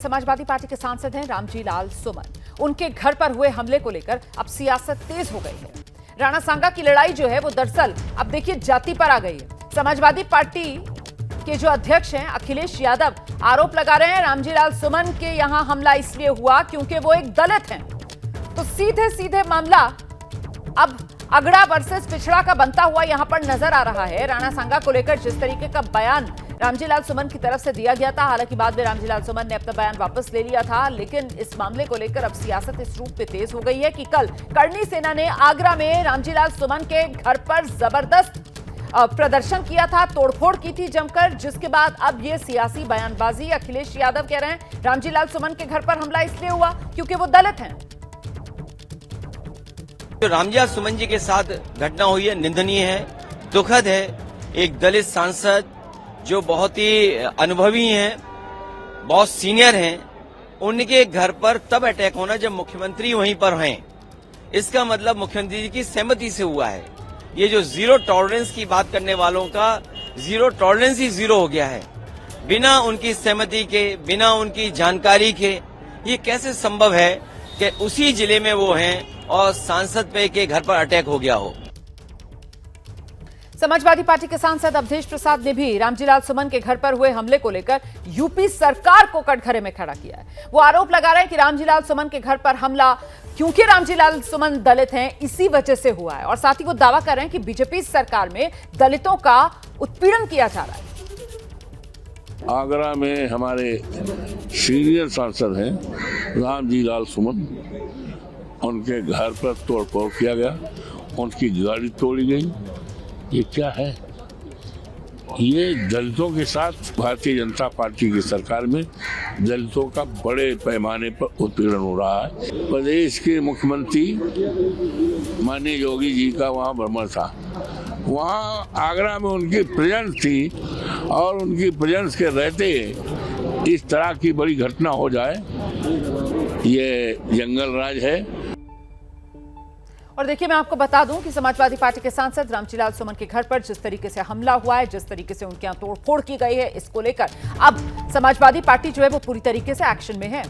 Samajwadi party के सांसद हैं रामजी लाल सुमन। उनके घर पर हुए हमले को लेकर अब सियासत तेज हो गई है। राणा सांगा की लड़ाई जो है वो दरअसल अब देखिए जाति पर आ गई है। समाजवादी पार्टी के जो अध्यक्ष हैं अखिलेश यादव आरोप लगा रहे हैं रामजी लाल सुमन के यहां हमला इसलिए हुआ क्योंकि वो एक दलित हैं। तो सीधे सीधे मामला अब अगड़ा वर्सेस पिछड़ा का बनता हुआ यहां पर नजर आ रहा है। राणा सांगा को लेकर जिस तरीके का बयान रामजी लाल सुमन की तरफ से दिया गया था, हालांकि बाद में रामजी लाल सुमन ने अपना बयान वापस ले लिया था, लेकिन इस मामले को लेकर अब सियासत इस रूप पे तेज हो गई है कि कल करणी सेना ने आगरा में रामजी लाल सुमन के घर पर जबरदस्त प्रदर्शन किया था, तोड़फोड़ की थी जमकर, जिसके बाद अब ये सियासी बयानबाजी। अखिलेश यादव कह रहे हैं रामजी लाल सुमन के घर पर हमला इसलिए हुआ क्योंकि वो दलित हैं। जो रामजी लाल सुमन जी के साथ घटना हुई है निंदनीय है, दुखद है। एक दलित सांसद जो बहुत ही अनुभवी हैं, बहुत सीनियर हैं, उनके घर पर तब अटैक होना जब मुख्यमंत्री वहीं पर हैं। इसका मतलब मुख्यमंत्री जी की सहमति से हुआ है। ये जो जीरो टॉलरेंस की बात करने वालों का जीरो टॉलरेंस ही जीरो हो गया है। बिना उनकी सहमति के, बिना उनकी जानकारी के ये कैसे संभव है कि उसी जिले में वो हैं और सांसद पे के घर पर अटैक हो गया हो। समाजवादी पार्टी के सांसद अवधेश प्रसाद ने भी रामजी लाल सुमन के घर पर हुए हमले को लेकर यूपी सरकार को कटघरे में खड़ा किया है। वो आरोप लगा रहे हैं कि रामजी लाल सुमन के घर पर हमला क्योंकि रामजी लाल सुमन दलित हैं इसी वजह से हुआ है, और साथ ही वो दावा कर रहे हैं कि बीजेपी सरकार में दलितों का उत्पीड़न किया जा रहा है। आगरा में हमारे सीनियर सांसद हैं रामजी लाल सुमन, उनके घर पर तोड़फोड़ किया गया, उनकी गाड़ी तोड़ी गई। ये क्या है? ये दलितों के साथ भारतीय जनता पार्टी की सरकार में दलितों का बड़े पैमाने पर उत्पीड़न हो रहा है। प्रदेश के मुख्यमंत्री माननीय योगी जी का वहाँ भ्रमण था, वहाँ आगरा में उनकी प्रेजेंस थी, और उनकी प्रेजेंस के रहते इस तरह की बड़ी घटना हो जाए, ये जंगल राज है। और देखिए, मैं आपको बता दूं कि समाजवादी पार्टी के सांसद रामजी लाल सुमन के घर पर जिस तरीके से हमला हुआ है, जिस तरीके से उनके यहाँ तोड़फोड़ की गई है, इसको लेकर अब समाजवादी पार्टी जो है वो पूरी तरीके से एक्शन में है।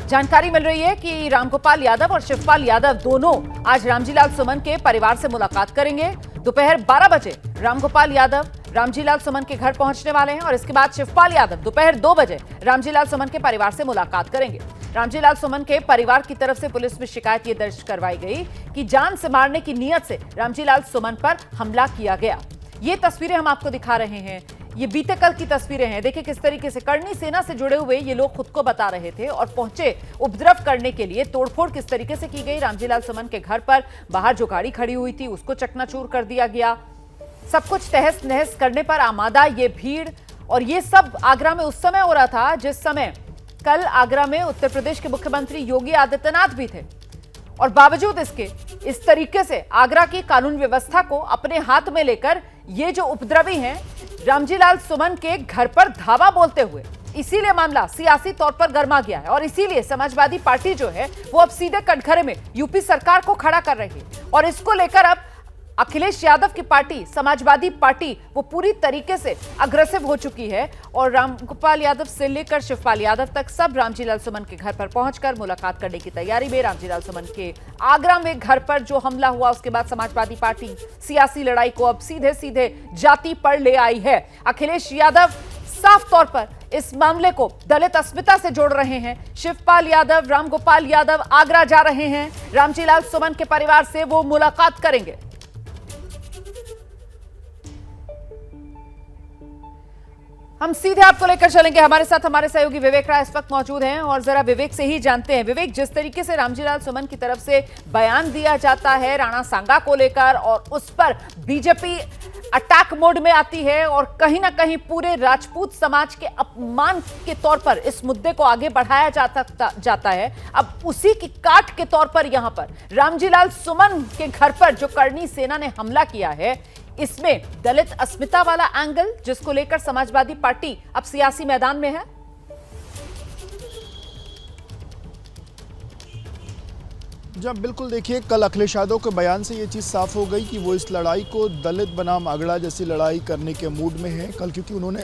जानकारी मिल रही है कि रामगोपाल यादव और शिवपाल यादव दोनों आज रामजी लाल सुमन के परिवार से मुलाकात करेंगे। दोपहर 12 बजे रामगोपाल यादव रामजी लाल सुमन के घर पहुंचने वाले हैं, और इसके बाद शिवपाल यादव दोपहर 2 बजे रामजी लाल सुमन के परिवार से मुलाकात करेंगे। रामजी लाल सुमन के परिवार की तरफ से पुलिस में शिकायत ये दर्ज करवाई गई कि जान से मारने की नीयत से रामजी लाल सुमन पर हमला किया गया। ये तस्वीरें हम आपको दिखा रहे हैं, ये बीते कल की तस्वीरें हैं। देखिए किस तरीके से करणी सेना से जुड़े हुए ये लोग खुद को बता रहे थे और पहुंचे उपद्रव करने के लिए। तोड़फोड़ किस तरीके से की गई रामजी लाल सुमन के घर पर, बाहर जो गाड़ी खड़ी हुई थी उसको चकनाचूर कर दिया गया। सब कुछ तहस नहस करने पर आमादा ये भीड़, और ये सब आगरा में उस समय हो रहा था जिस समय कल आगरा में उत्तर प्रदेश के मुख्यमंत्री योगी आदित्यनाथ भी थे, और बावजूद इसके इस तरीके से आगरा की कानून व्यवस्था को अपने हाथ में लेकर ये जो उपद्रवी हैं रामजी लाल सुमन के घर पर धावा बोलते हुए, इसीलिए मामला सियासी तौर पर गर्मा गया है। और इसीलिए समाजवादी पार्टी जो है वो अब सीधे कटघरे में यूपी सरकार को खड़ा कर रही है, और इसको लेकर अब अखिलेश यादव की पार्टी समाजवादी पार्टी वो पूरी तरीके से अग्रेसिव हो चुकी है, और रामगोपाल यादव से लेकर शिवपाल यादव तक सब रामजी लाल सुमन के घर पर पहुंचकर मुलाकात करने की तैयारी में। रामजी लाल सुमन के आगरा में घर पर जो हमला हुआ उसके बाद समाजवादी पार्टी सियासी लड़ाई को अब सीधे सीधे जाति पर ले आई है। अखिलेश यादव साफ तौर पर इस मामले को दलित अस्मिता से जोड़ रहे हैं। शिवपाल यादव, रामगोपाल यादव आगरा जा रहे हैं, रामजी लाल सुमन के परिवार से वो मुलाकात करेंगे। हम सीधे आपको लेकर चलेंगे, हमारे साथ हमारे सहयोगी विवेक राय इस वक्त मौजूद हैं, और जरा विवेक से ही जानते हैं। विवेक, जिस तरीके से रामजी लाल सुमन की तरफ से बयान दिया जाता है राणा सांगा को लेकर, और उस पर बीजेपी अटैक मोड में आती है, और कहीं ना कहीं पूरे राजपूत समाज के अपमान के तौर पर इस मुद्दे को आगे बढ़ाया जाता है। अब उसी की काट के तौर पर यहां पर रामजी लाल सुमन के घर पर जो करणी सेना ने हमला किया है, इसमें दलित अस्मिता वाला एंगल जिसको लेकर समाजवादी पार्टी अब सियासी मैदान में है। जब बिल्कुल देखिए, कल अखिलेश यादव के बयान से ये चीज़ साफ हो गई कि वो इस लड़ाई को दलित बनाम आगड़ा जैसी लड़ाई करने के मूड में है। कल क्योंकि उन्होंने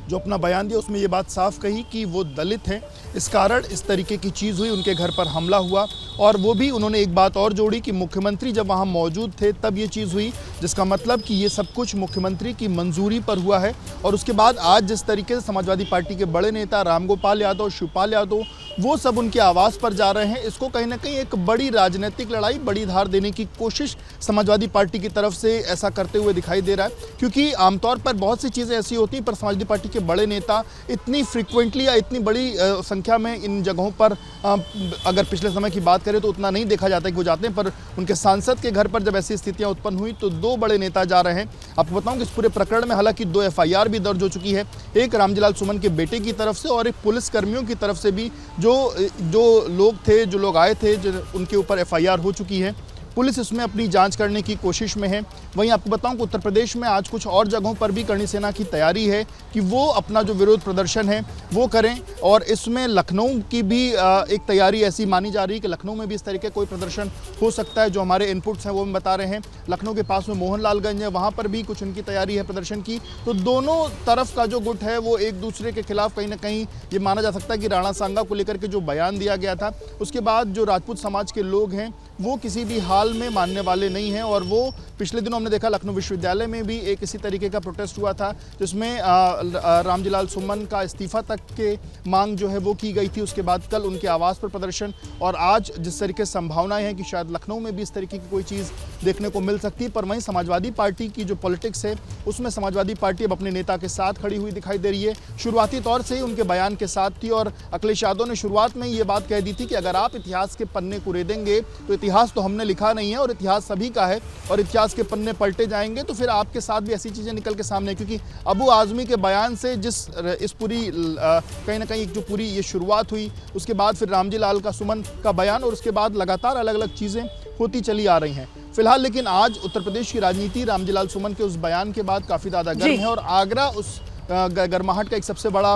जो अपना बयान दिया उसमें ये बात साफ कही कि वो दलित हैं, इस कारण इस तरीके की चीज़ हुई, उनके घर पर हमला हुआ। और वो भी उन्होंने एक बात और जोड़ी कि मुख्यमंत्री जब वहाँ मौजूद थे तब ये चीज़ हुई, जिसका मतलब कि ये सब कुछ मुख्यमंत्री की मंजूरी पर हुआ है। और उसके बाद आज जिस तरीके से समाजवादी पार्टी के बड़े नेता रामगोपाल यादव, शिवपाल यादव, वो सब उनके आवास पर जा रहे हैं, इसको कहीं ना कहीं एक बड़ी राजनीतिक लड़ाई, बड़ी धार देने की कोशिश समाजवादी पार्टी की तरफ से ऐसा करते हुए दिखाई दे रहा है। क्योंकि आमतौर पर बहुत सी चीज़ें ऐसी होती हैं, पर समाजवादी पार्टी के बड़े नेता इतनी फ्रिक्वेंटली या इतनी बड़ी संख्या में इन जगहों पर अगर पिछले समय की बात करें तो उतना नहीं देखा जाता कि वो जाते हैं। पर उनके सांसद के घर पर जब ऐसी स्थितियां उत्पन्न हुई तो दो बड़े नेता जा रहे हैं। आपको बताऊं कि इस पूरे प्रकरण में हालांकि 2 FIR भी दर्ज हो चुकी है, एक रामजीलाल सुमन के बेटे की तरफ से और एक पुलिस कर्मियों की तरफ से भी, जो लोग आए थे, उनके ऊपर FIR हो चुकी है। पुलिस इसमें अपनी जांच करने की कोशिश में है। वहीं आपको बताऊं कि उत्तर प्रदेश में आज कुछ और जगहों पर भी करणी सेना की तैयारी है कि वो अपना जो विरोध प्रदर्शन है वो करें। और इसमें लखनऊ की भी एक तैयारी ऐसी मानी जा रही है कि लखनऊ में भी इस तरीके कोई प्रदर्शन हो सकता है। जो हमारे इनपुट्स हैं वो हम बता रहे हैं। लखनऊ के पास में मोहनलालगंज है, वहाँ पर भी कुछ उनकी तैयारी है प्रदर्शन की। तो दोनों तरफ का जो गुट है वो एक दूसरे के खिलाफ कहीं ना कहीं ये माना जा सकता है कि राणा सांगा को लेकर के जो बयान दिया गया था उसके बाद जो राजपूत समाज के लोग हैं वो किसी भी हाल में मानने वाले नहीं हैं। और वो पिछले दिनों हमने देखा लखनऊ विश्वविद्यालय में भी एक इसी तरीके का प्रोटेस्ट हुआ था, जिसमें रामजीलाल सुमन का इस्तीफा तक के मांग जो है वो की गई थी। उसके बाद कल उनके आवास पर प्रदर्शन, और आज जिस तरीके से संभावनाएं हैं कि शायद लखनऊ में भी इस तरीके की कोई चीज़ देखने को मिल सकती है। पर वहीं समाजवादी पार्टी की जो पॉलिटिक्स है उसमें समाजवादी पार्टी अब अपने नेता के साथ खड़ी हुई दिखाई दे रही है। शुरुआती तौर से ही उनके बयान के साथ थी और अखिलेश यादव ने शुरुआत में ये बात कह दी थी कि अगर आप इतिहास के पन्ने कुरेदेंगे तो इतिहास तो हमने लिखा नहीं है और इतिहास सभी का है, और इतिहास के पन्ने पलटे जाएंगे तो फिर आपके साथ भी ऐसी चीज़ें निकल के सामने। क्योंकि अबू आज़मी के बयान से इस पूरी कहीं ना कहीं जो पूरी ये शुरुआत हुई, उसके बाद फिर रामजीलाल का सुमन का बयान, और उसके बाद लगातार अलग अलग चीज़ें होती चली आ रही हैं। फिलहाल लेकिन आज उत्तर प्रदेश की राजनीति रामजीलाल सुमन के उस बयान के बाद काफ़ी ज़्यादा गर्म है और आगरा उस गर्माहट का एक सबसे बड़ा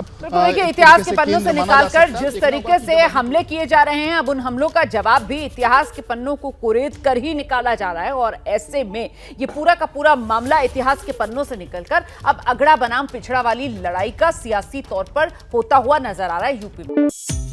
इतिहास के पन्नों से निकालकर जिस तरीके से हमले किए जा रहे हैं, अब उन हमलों का जवाब भी इतिहास के पन्नों को कुरेद कर ही निकाला जा रहा है। और ऐसे में ये पूरा का पूरा मामला इतिहास के पन्नों से निकलकर अब अगड़ा बनाम पिछड़ा वाली लड़ाई का सियासी तौर पर होता हुआ नजर आ रहा है यूपी में।